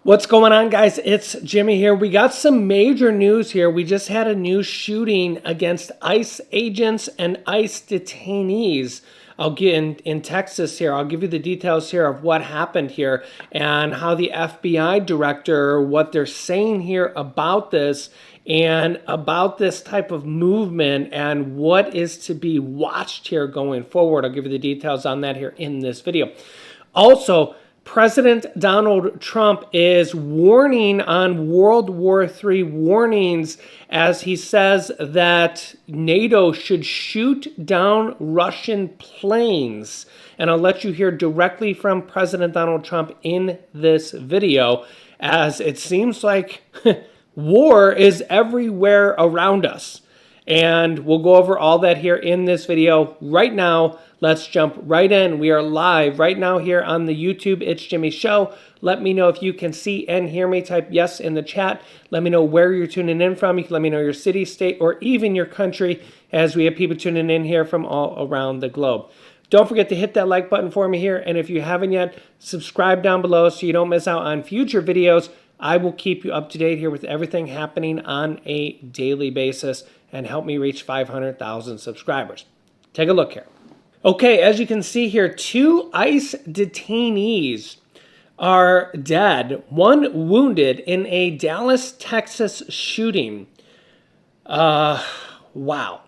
What's going on, guys? It's Jimmy here. We got some major news here. We just had a new shooting against ICE agents and ICE detainees. I'll get in Texas here. I'll give you the details here of what happened here and how the FBI director, what they're saying here about this and about this type of movement and what is to be watched here going forward. I'll give you the details on that here in this video. Also, President Donald Trump is warning on World War III warnings as he says that NATO should shoot down Russian planes. And I'll let you hear directly from President Donald Trump in this video, as it seems like war is everywhere around us. And we'll go over all that here in this video right now. Let's jump right in. We are live right now here on the YouTube It's Jimmy Show. Let me know if you can see and hear me. Type yes in the chat. Let me know where you're tuning in from. You can let me know your city, state, or even your country, as we have people tuning in here from all around the globe. Don't forget to hit that like button for me here. And if you haven't yet, subscribe down below so you don't miss out on future videos. I will keep you up to date here with everything happening on a daily basis and help me reach 500,000 subscribers. Take a look here. Okay, as you can see here, 2 ICE detainees are dead, 1 wounded in a Dallas, Texas shooting. Wow.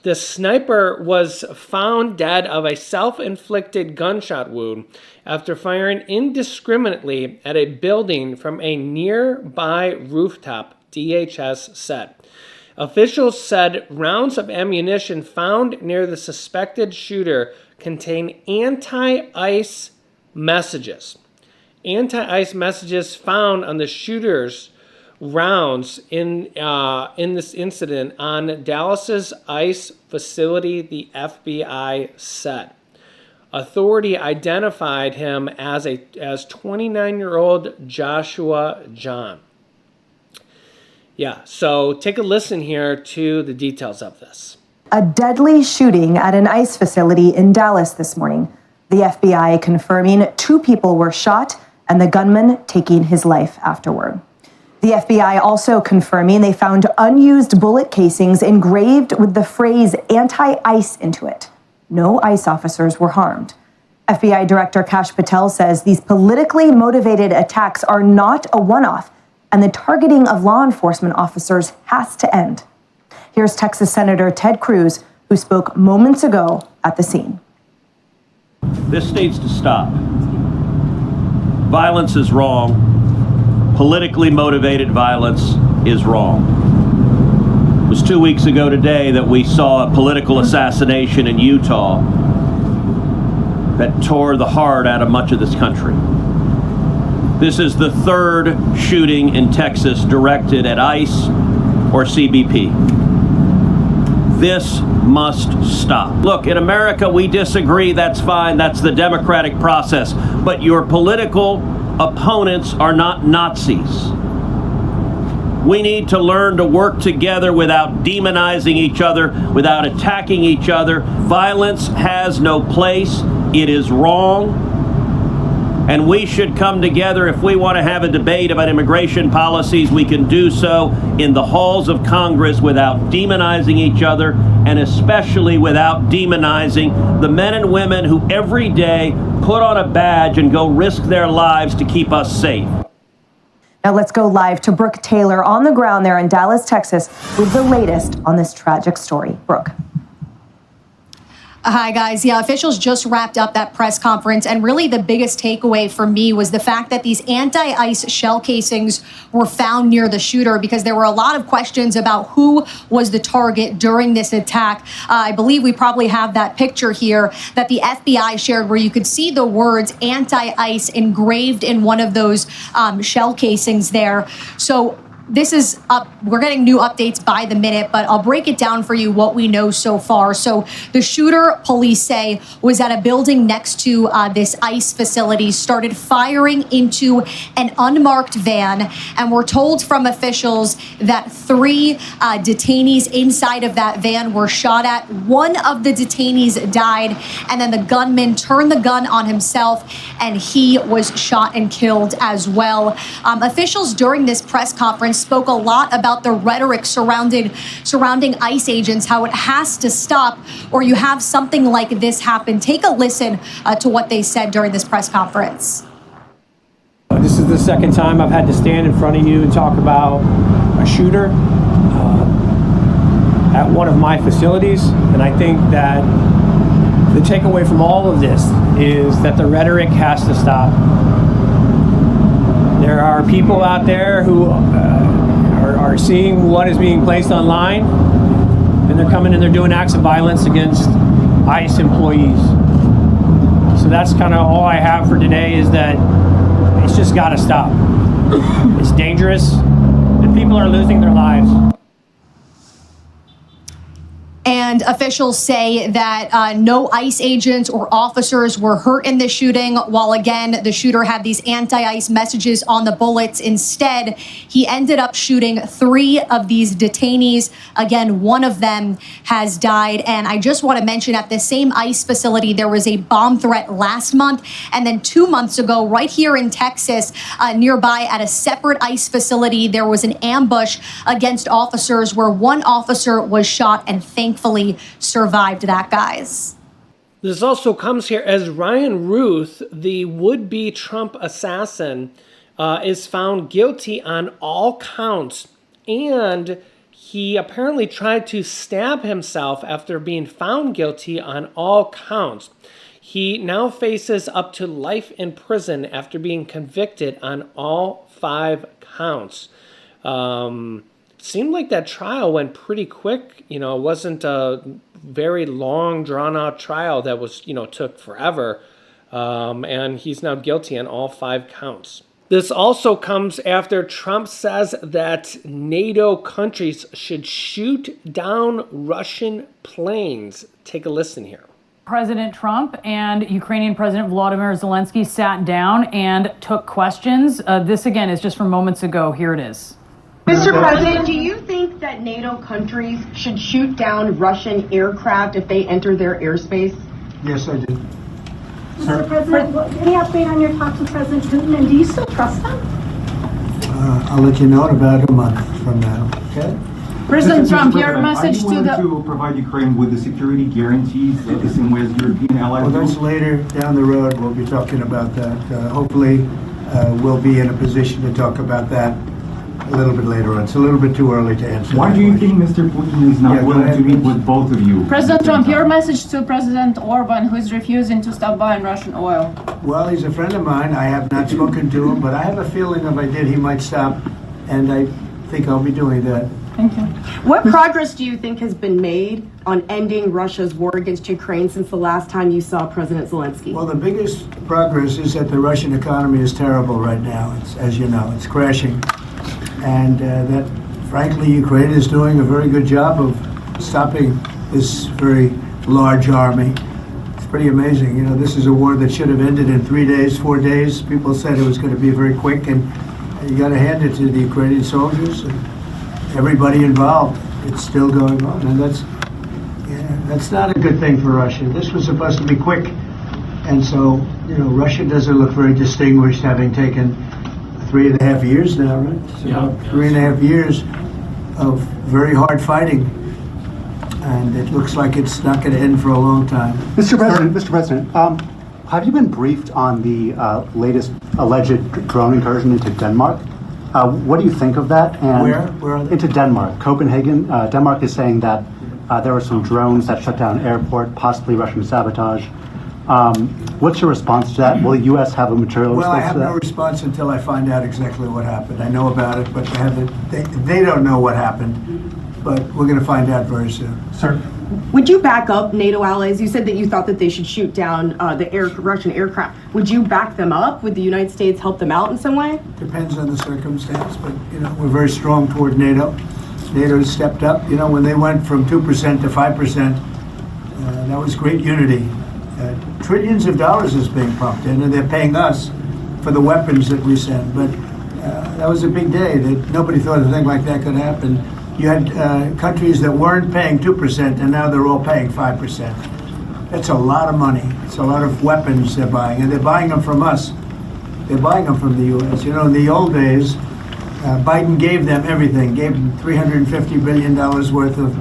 The sniper was found dead of a self-inflicted gunshot wound after firing indiscriminately at a building from a nearby rooftop, DHS said. Officials said rounds of ammunition found near the suspected shooter contain anti-ICE messages. Anti-ICE messages found on the shooter's rounds in this incident on Dallas's ICE facility, the FBI said. Authority identified him as 29-year-old Joshua John. Yeah, so take a listen here to the details of this. A deadly shooting at an ICE facility in Dallas this morning. The FBI confirming 2 people were shot and the gunman taking his life afterward. The FBI also confirming they found unused bullet casings engraved with the phrase anti-ICE into it. No ICE officers were harmed. FBI Director Kash Patel says these politically motivated attacks are not a one-off, and the targeting of law enforcement officers has to end. Here's Texas Senator Ted Cruz, who spoke moments ago at the scene. This needs to stop. Violence is wrong. Politically motivated violence is wrong. It was 2 weeks ago today that we saw a political assassination in Utah that tore the heart out of much of this country. This is the 3rd shooting in Texas directed at ICE or CBP. This must stop. Look, in America, we disagree. That's fine. That's the democratic process. But your political opponents are not Nazis. We need to learn to work together without demonizing each other, without attacking each other. Violence has no place. It is wrong. And we should come together. If we want to have a debate about immigration policies, we can do so in the halls of Congress without demonizing each other, and especially without demonizing the men and women who every day put on a badge and go risk their lives to keep us safe. Now let's go live to Brooke Taylor on the ground there in Dallas, Texas, with the latest on this tragic story. Brooke. Hi, guys. Yeah, officials just wrapped up that press conference, and really the biggest takeaway for me was the fact that these anti-ICE shell casings were found near the shooter, because there were a lot of questions about who was the target during this attack. I believe we probably have that picture here that the FBI shared where you could see the words anti-ICE engraved in one of those shell casings there. So this is up. We're getting new updates by the minute, but I'll break it down for you what we know so far. So the shooter, police say, was at a building next to this ICE facility, started firing into an unmarked van, and we're told from officials that 3 detainees inside of that van were shot at. One of the detainees died, and then the gunman turned the gun on himself, and he was shot and killed as well. Officials during this press conference spoke a lot about the rhetoric surrounding ICE agents, how it has to stop or you have something like this happen. Take a listen to what they said during this press conference. This is the second time I've had to stand in front of you and talk about a shooter at one of my facilities. And I think that the takeaway from all of this is that the rhetoric has to stop. There are people out there who are seeing what is being placed online, and they're coming and they're doing acts of violence against ICE employees. So that's kind of all I have for today, is that it's just got to stop. It's dangerous, and people are losing their lives. And officials say that no ICE agents or officers were hurt in the shooting, while again, the shooter had these anti-ICE messages on the bullets. Instead, he ended up shooting 3 of these detainees. Again, one of them has died. And I just want to mention, at the same ICE facility, there was a bomb threat last month. And then 2 months ago, right here in Texas, nearby at a separate ICE facility, there was an ambush against officers where one officer was shot and thankfully survived that, guys. This also comes here as Ryan Ruth, the would-be Trump assassin, is found guilty on all counts, and he apparently tried to stab himself after being found guilty on all counts. He now faces up to life in prison after being convicted on all 5 counts. Seemed like that trial went pretty quick. It wasn't a very long, drawn-out trial that was, took forever. And he's now guilty on all 5 counts. This also comes after Trump says that NATO countries should shoot down Russian planes. Take a listen here. President Trump and Ukrainian President Volodymyr Zelensky sat down and took questions. This, again, is just from moments ago. Here it is. Mr. President, do you think that NATO countries should shoot down Russian aircraft if they enter their airspace? Yes, I do. Mr. President, any update on your talks with President Putin, and do you still trust them? I'll let you know in about a month from now, okay? President Trump, your message to provide Ukraine with the security guarantees the same way as European allies? Well, that's later down the road. We'll be talking about that. Hopefully, we'll be in a position to talk about that a little bit later on. It's a little bit too early to answer. Why do you think Mr. Putin is not willing to meet with both of you? President Trump, your message to President Orban, who is refusing to stop buying Russian oil. Well, he's a friend of mine. I have not spoken to him, but I have a feeling if I did, he might stop, and I think I'll be doing that. Thank you. What progress do you think has been made on ending Russia's war against Ukraine since the last time you saw President Zelensky? Well, the biggest progress is that the Russian economy is terrible right now. It's, as you know, it's crashing. And that, frankly, Ukraine is doing a very good job of stopping this very large army. It's pretty amazing. This is a war that should have ended in 3 days, 4 days. People said it was going to be very quick, and you got to hand it to the Ukrainian soldiers and everybody involved. It's still going on, and that's not a good thing for Russia. This was supposed to be quick, and so Russia doesn't look very distinguished, having taken 3.5 years now, right? It's about 3.5 years of very hard fighting, and it looks like it's not going to end for a long time. Mr. President, have you been briefed on the latest alleged drone incursion into Denmark? What do you think of that? And Where are they? Into Denmark, Copenhagen. Denmark is saying that there were some drones that shut down an airport, possibly Russian sabotage. What's your response to that? Will the U.S. have a material Well, I response have to that? no response until I find out exactly what happened. I know about it, but they don't know what happened. But we're going to find out very soon. Sir, Would you back up NATO allies? You said that you thought that they should shoot down the Russian aircraft. Would you back them up? Would the United States help them out in some way? Depends on the circumstance, but we're very strong toward NATO. NATO has stepped up. When they went from 2% to 5%, that was great unity. Trillions of dollars is being pumped in, and they're paying us for the weapons that we send. But that was a big day. That nobody thought a thing like that could happen. You had countries that weren't paying 2%, and now they're all paying 5%. That's a lot of money. It's a lot of weapons they're buying, and they're buying them from us. They're buying them from the U.S. In the old days, Biden gave them everything, gave them $350 billion worth of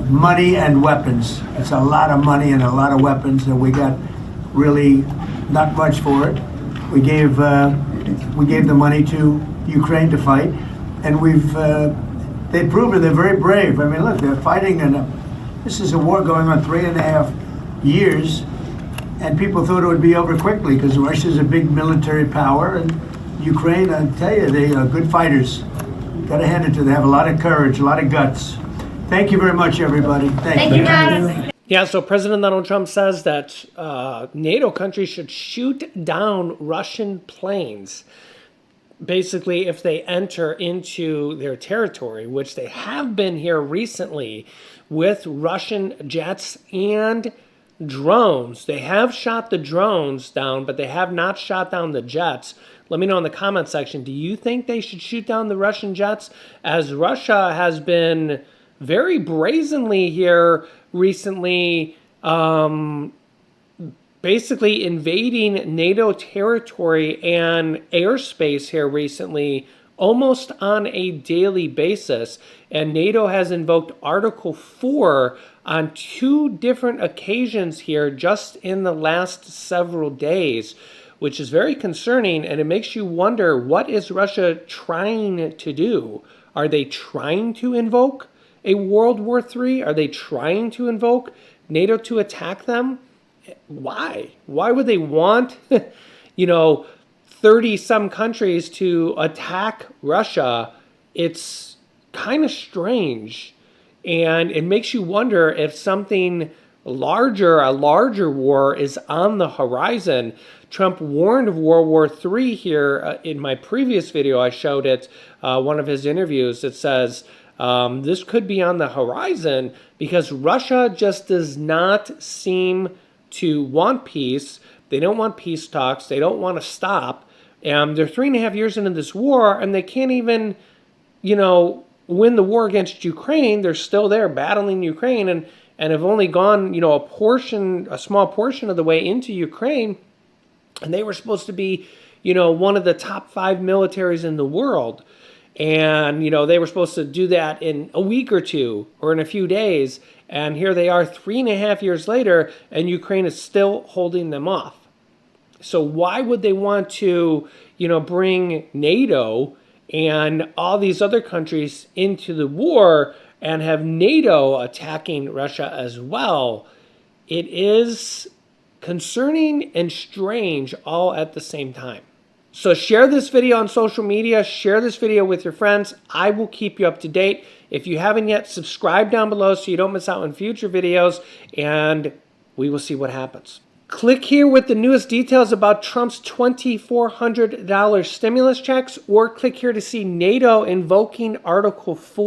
money and weapons. It's a lot of money and a lot of weapons, and we got really not much for it. We gave the money to Ukraine to fight, and they've proven they're very brave. I mean, look, they're fighting, and this is a war going on 3.5 years, and people thought it would be over quickly because Russia's a big military power, and Ukraine, I tell you, they are good fighters. Got to hand it to them. They have a lot of courage, a lot of guts. Thank you very much, everybody. Thank you, guys. Yeah, so President Donald Trump says that NATO countries should shoot down Russian planes, basically, if they enter into their territory, which they have been here recently with Russian jets and drones. They have shot the drones down, but they have not shot down the jets. Let me know in the comment section, do you think they should shoot down the Russian jets? As Russia has been very brazenly here recently, basically invading NATO territory and airspace here recently, almost on a daily basis. And NATO has invoked Article 4 on 2 different occasions here just in the last several days, which is very concerning, and it makes you wonder, what is Russia trying to do? Are they trying to invoke a World War III? Are they trying to invoke NATO to attack them? Why? Why would they want, 30-some countries to attack Russia? It's kind of strange, and it makes you wonder if something larger, a larger war is on the horizon. Trump warned of World War III here. In my previous video, I showed it, one of his interviews. It says this could be on the horizon because Russia just does not seem to want peace. They don't want peace talks. They don't want to stop. They're 3.5 years into this war, and they can't even, win the war against Ukraine. They're still there battling Ukraine, and have only gone, a small portion of the way into Ukraine. And they were supposed to be, one of the top 5 militaries in the world. And, they were supposed to do that in a week or two or in a few days. And here they are 3.5 years later, and Ukraine is still holding them off. So why would they want to, bring NATO and all these other countries into the war and have NATO attacking Russia as well? It is concerning and strange all at the same time. So share this video on social media, share this video with your friends. I will keep you up to date. If you haven't yet, subscribe down below so you don't miss out on future videos, and we will see what happens. Click here with the newest details about Trump's $2,400 stimulus checks, or click here to see NATO invoking Article 4.